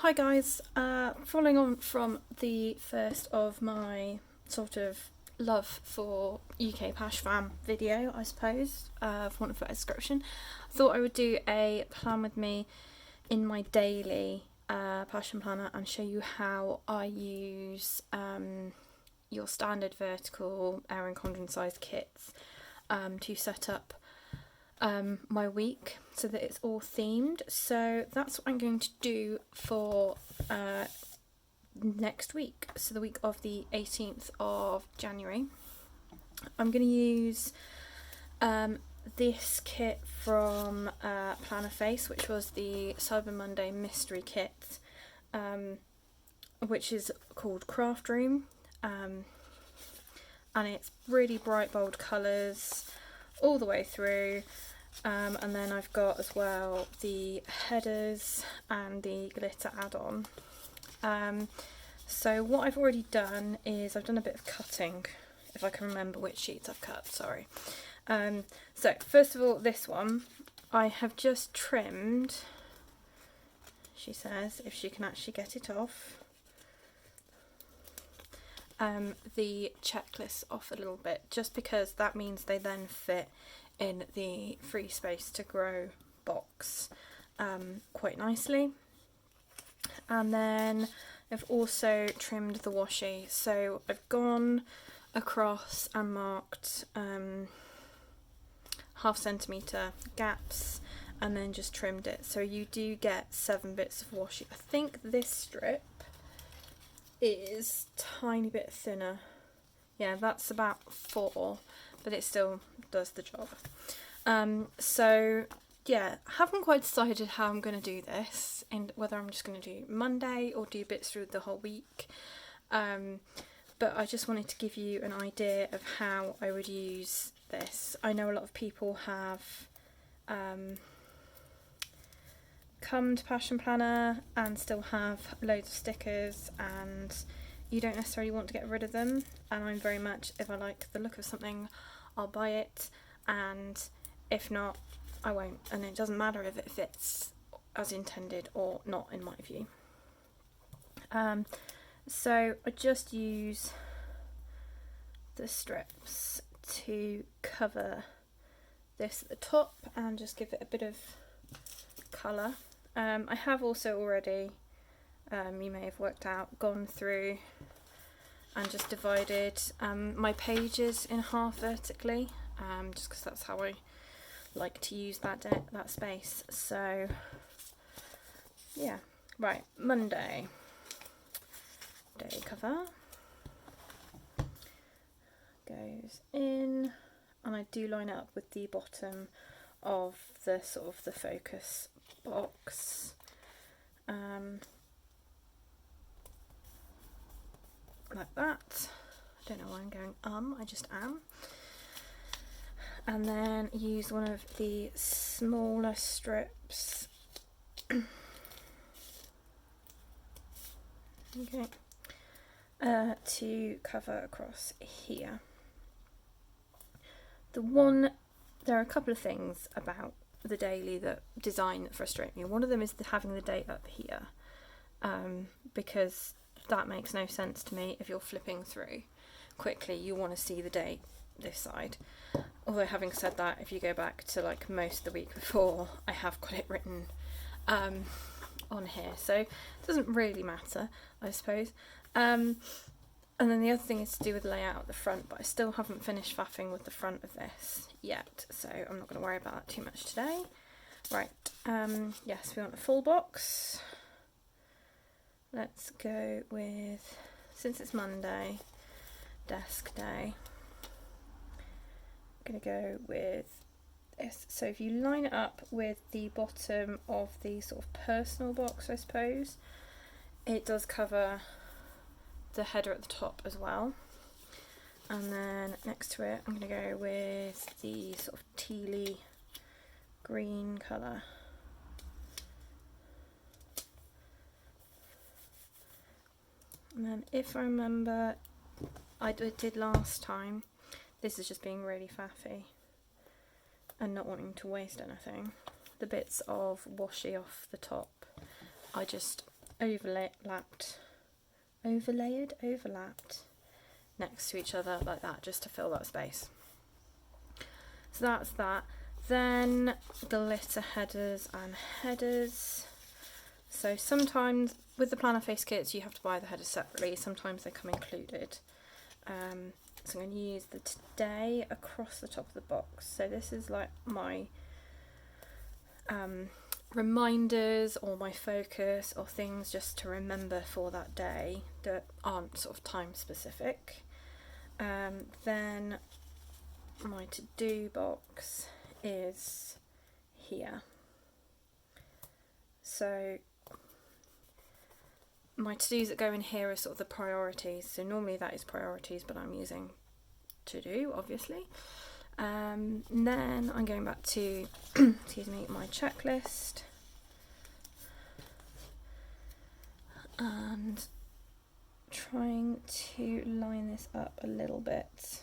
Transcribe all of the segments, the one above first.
Hi guys, following on from the first of my sort of love for UK Pash Fam video, I suppose, for want of a description, I thought I would do a plan with me in my daily passion planner and show you how I use your standard vertical Erin Condren size kits to set up my week so that it's all themed. So that's what I'm going to do for next week, so the week of the 18th of January. I'm going to use this kit from Plannerface, which was the Cyber Monday mystery kit, which is called Craft Room, and it's really bright bold colours all the way through. And then I've got as well the headers and the glitter add-on. So what I've already done is I've done a bit of cutting, if I can remember which sheets I've cut, sorry. So first of all, this one, I have just trimmed, she says, if she can actually get it off, the checklist off a little bit, just because that means they then fit in the free space to grow box quite nicely. And then I've also trimmed the washi, so I've gone across and marked 0.5 centimetre gaps and then just trimmed it, so you do get 7 bits of washi. I think this strip is a tiny bit thinner, yeah, that's about 4, but it still does the job. So yeah, haven't quite decided how I'm going to do this, and whether I'm just going to do Monday or do bits through the whole week, but I just wanted to give you an idea of how I would use this. I know a lot of people have come to Passion Planner and still have loads of stickers and you don't necessarily want to get rid of them, and I'm very much, if I like the look of something, I'll buy it, and if not, I won't, and it doesn't matter if it fits as intended or not, in my view. So I just use the strips to cover this at the top and just give it a bit of colour. I have also already, you may have worked out, gone through and just divided my pages in half vertically, just because that's how I like to use that space. So yeah, right, Monday day cover goes in, and I do line it up with the bottom of the sort of the focus box, like that. I don't know why I'm going I just am. And then use one of the smaller strips okay, to cover across here. There are a couple of things about the daily design that frustrate me. One of them is having the date up here, because that makes no sense to me. If you're flipping through quickly, you want to see the date this side. Although having said that, if you go back to like most of the week before, I have got it written on here, so it doesn't really matter, I suppose. And then the other thing is to do with the layout at the front, but I still haven't finished faffing with the front of this yet, so I'm not going to worry about that too much today. Right, yes, we want a full box. Let's go with, since it's Monday, desk day, I'm going to go with this. So if you line it up with the bottom of the sort of personal box, I suppose, it does cover the header at the top as well. And then next to it, I'm going to go with the sort of tealy green colour. And then, if I remember, I did last time, this is just being really faffy and not wanting to waste anything. The bits of washi off the top, I just overlapped next to each other like that, just to fill that space. So that's that. Then glitter headers and headers. So sometimes with the Plannerface kits you have to buy the headers separately, sometimes they come included. So I'm going to use the Today across the top of the box. So this is like my reminders or my focus or things just to remember for that day that aren't sort of time specific. Then my to-do box is here. So my to-dos that go in here are sort of the priorities. So normally that is priorities, but I'm using to-do, obviously. And then I'm going back to excuse me, my checklist, and trying to line this up a little bit.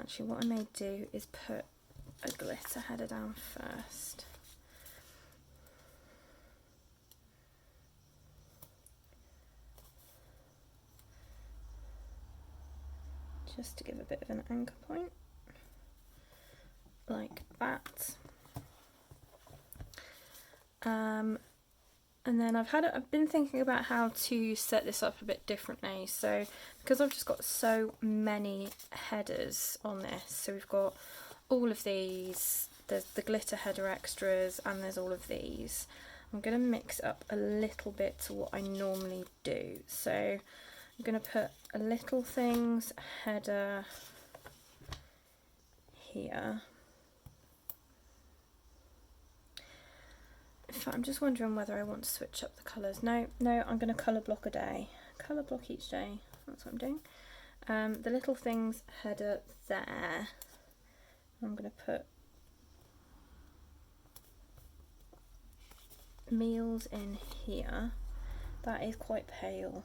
Actually, what I may do is put a glitter header down first. Just to give a bit of an anchor point, like that. And then I've been thinking about how to set this up a bit differently. So because I've just got so many headers on this, so we've got all of these, there's the glitter header extras, and there's all of these. I'm going to mix up a little bit to what I normally do. So I'm going to put a little things header here. In fact, I'm just wondering whether I want to switch up the colours. No, I'm going to colour block a day. Colour block each day. That's what I'm doing. The little things header there. I'm going to put meals in here. That is quite pale.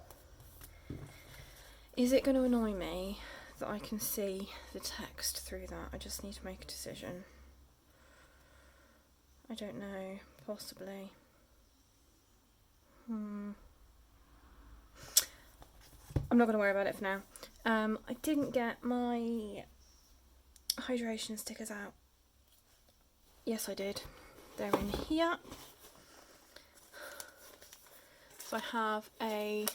Is it going to annoy me that I can see the text through that? I just need to make a decision. I don't know, possibly. I'm not going to worry about it for now. I didn't get my hydration stickers out. Yes, I did. They're in here. So I have a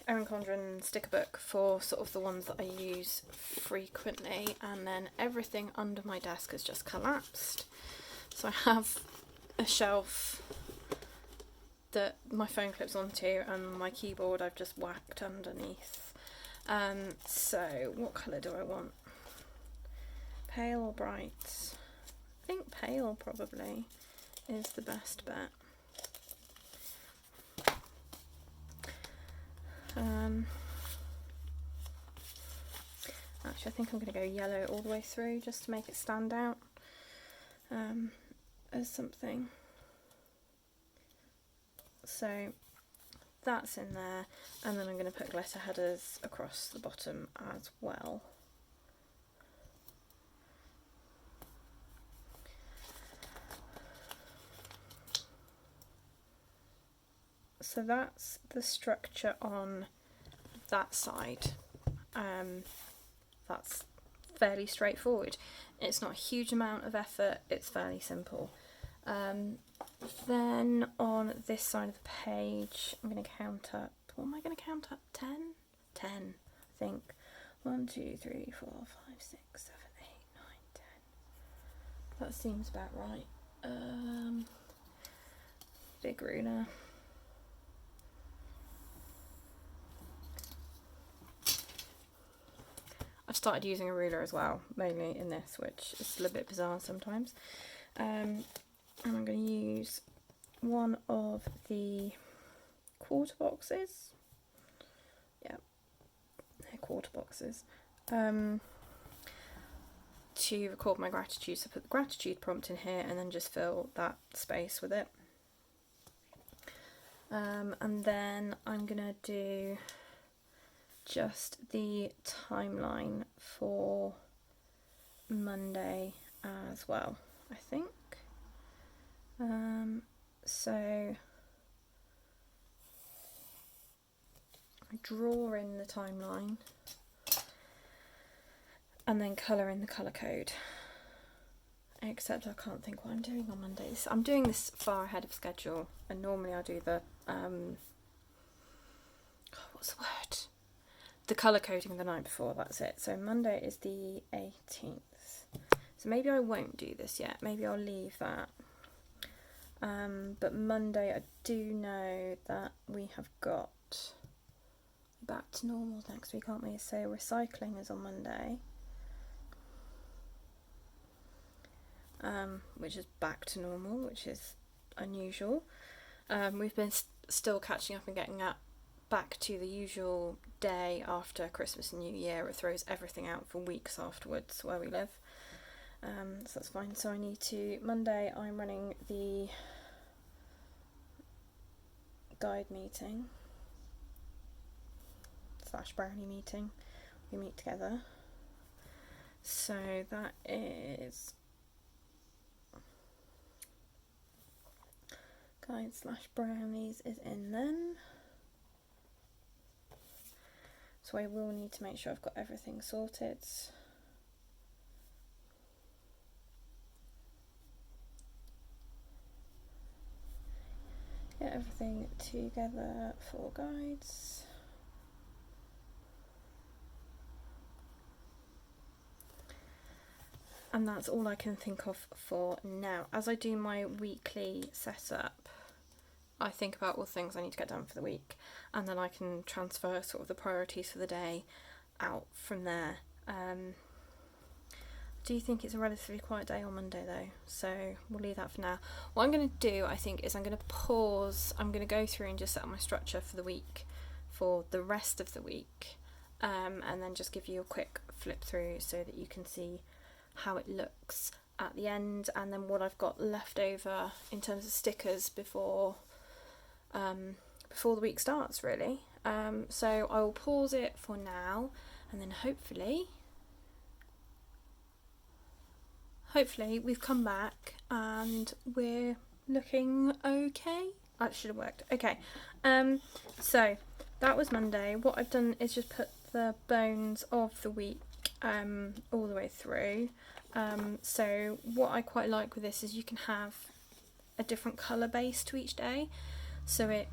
Erin Condren sticker book for sort of the ones that I use frequently, and then everything under my desk has just collapsed. So I have a shelf that my phone clips onto, and my keyboard I've just whacked underneath. So what colour do I want? Pale or bright? I think pale probably is the best bet. Actually, I think I'm going to go yellow all the way through just to make it stand out as something. So that's in there, and then I'm going to put glitter headers across the bottom as well. So that's the structure on that side. That's fairly straightforward. It's not a huge amount of effort, it's fairly simple. Then on this side of the page, I'm going to count up, what am I going to count up? 10? 10, I think. 1, 2, 3, 4, 5, 6, 7, 8, 9, 10. That seems about right. Big ruler. I've started using a ruler as well, mainly in this, which is a little bit bizarre sometimes. And I'm going to use one of the quarter boxes. Yeah, they're quarter boxes. To record my gratitude. So put the gratitude prompt in here and then just fill that space with it. And then I'm going to do just the timeline for Monday as well, I think. So draw in the timeline and then colour in the colour code. Except I can't think what I'm doing on Mondays. I'm doing this far ahead of schedule, and normally I do the what's the word? The colour coding the night before, that's it. So Monday is the 18th. So maybe I won't do this yet. Maybe I'll leave that. But Monday I do know that we have got back to normal next week, aren't we? So recycling is on Monday. Which is back to normal, which is unusual. We've been still catching up and getting back to the usual day after Christmas and New Year. It throws everything out for weeks afterwards where we live. So that's fine. So I need to, Monday I'm running the guide meeting / brownie meeting. We meet together. So that is guide / brownies is in then. So I will need to make sure I've got everything sorted. Get everything together for guides. And that's all I can think of for now. As I do my weekly setup, I think about all the things I need to get done for the week, and then I can transfer sort of the priorities for the day out from there. Do you think it's a relatively quiet day on Monday though? So we'll leave that for now. What I'm going to do, I think, is I'm going to pause. I'm going to go through and just set up my structure for the week, for the rest of the week, and then just give you a quick flip through so that you can see how it looks at the end, and then what I've got left over in terms of stickers before the week starts, really. So I will pause it for now, and then hopefully we've come back and we're looking okay. That should have worked. Okay, so that was Monday. What I've done is just put the bones of the week all the way through. So what I quite like with this is you can have a different colour base to each day, so it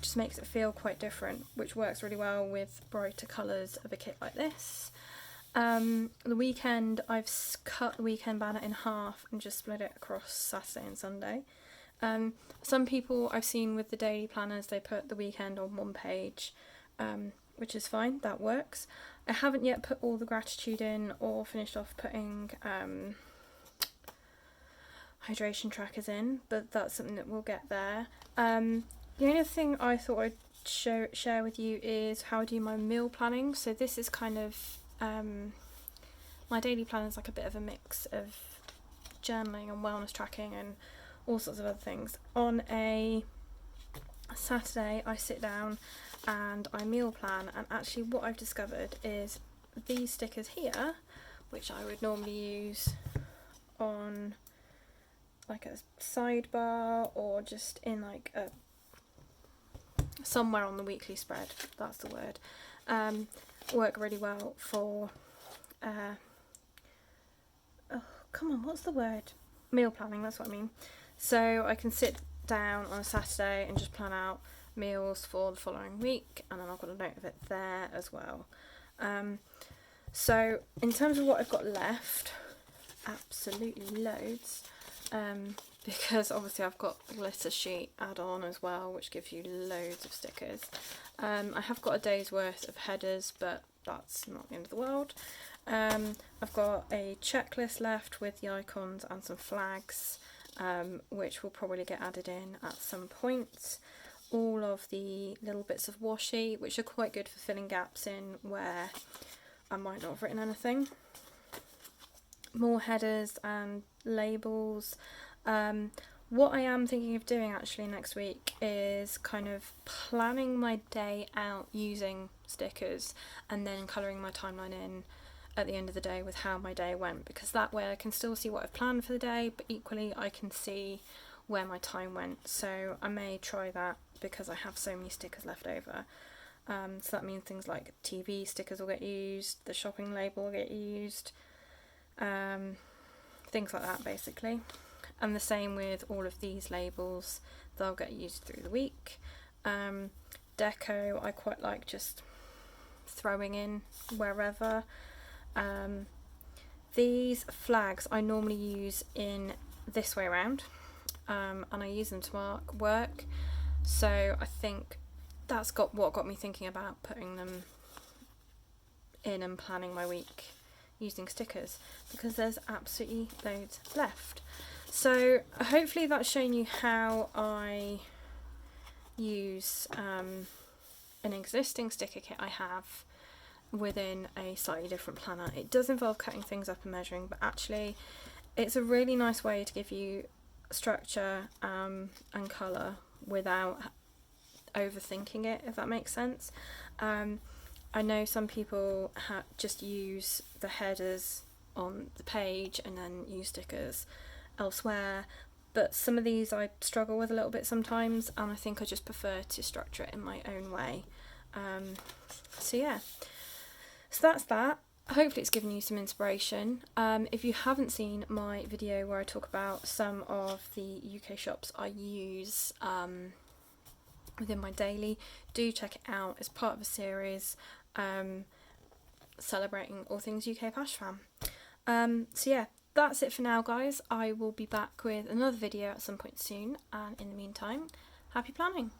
just makes it feel quite different, which works really well with brighter colours of a kit like this. The weekend, I've cut the weekend banner in half and just split it across Saturday and Sunday. Some people I've seen with the daily planners, they put the weekend on one page, which is fine, that works. I haven't yet put all the gratitude in or finished off putting hydration trackers in, but that's something that we'll get there. The only other thing I thought I'd share with you is how I do my meal planning. So this is kind of my daily plan is like a bit of a mix of journaling and wellness tracking and all sorts of other things. On a Saturday I sit down and I meal plan, and actually what I've discovered is these stickers here, which I would normally use on like a sidebar or just in like a somewhere on the weekly spread, that's the word, work really well for meal planning, that's what I mean. So I can sit down on a Saturday and just plan out meals for the following week, and then I've got a note of it there as well. So in terms of what I've got left, absolutely loads, because obviously I've got the glitter sheet add-on as well, which gives you loads of stickers. I have got a day's worth of headers, but that's not the end of the world. I've got a checklist left with the icons and some flags, which will probably get added in at some point. All of the little bits of washi, which are quite good for filling gaps in where I might not have written anything. More headers and labels. What I am thinking of doing actually next week is kind of planning my day out using stickers and then colouring my timeline in at the end of the day with how my day went, because that way I can still see what I've planned for the day, but equally I can see where my time went. So I may try that because I have so many stickers left over. So that means things like TV stickers will get used, the shopping label will get used, things like that basically. And the same with all of these labels, they'll get used through the week. Deco, I quite like just throwing in wherever. These flags I normally use in this way around, and I use them to mark work, so I think that's what got me thinking about putting them in and planning my week using stickers, because there's absolutely loads left. So hopefully that's shown you how I use an existing sticker kit I have within a slightly different planner. It does involve cutting things up and measuring, but actually it's a really nice way to give you structure and colour without overthinking it, if that makes sense. I know some people just use the headers on the page and then use stickers elsewhere, but some of these I struggle with a little bit sometimes, and I think I just prefer to structure it in my own way. So yeah, so that's that. Hopefully it's given you some inspiration. If you haven't seen my video where I talk about some of the UK shops I use within my daily, do check it out. It's part of a series celebrating all things UK Passion Fam. So yeah, that's it for now guys. I will be back with another video at some point soon, and in the meantime, happy planning!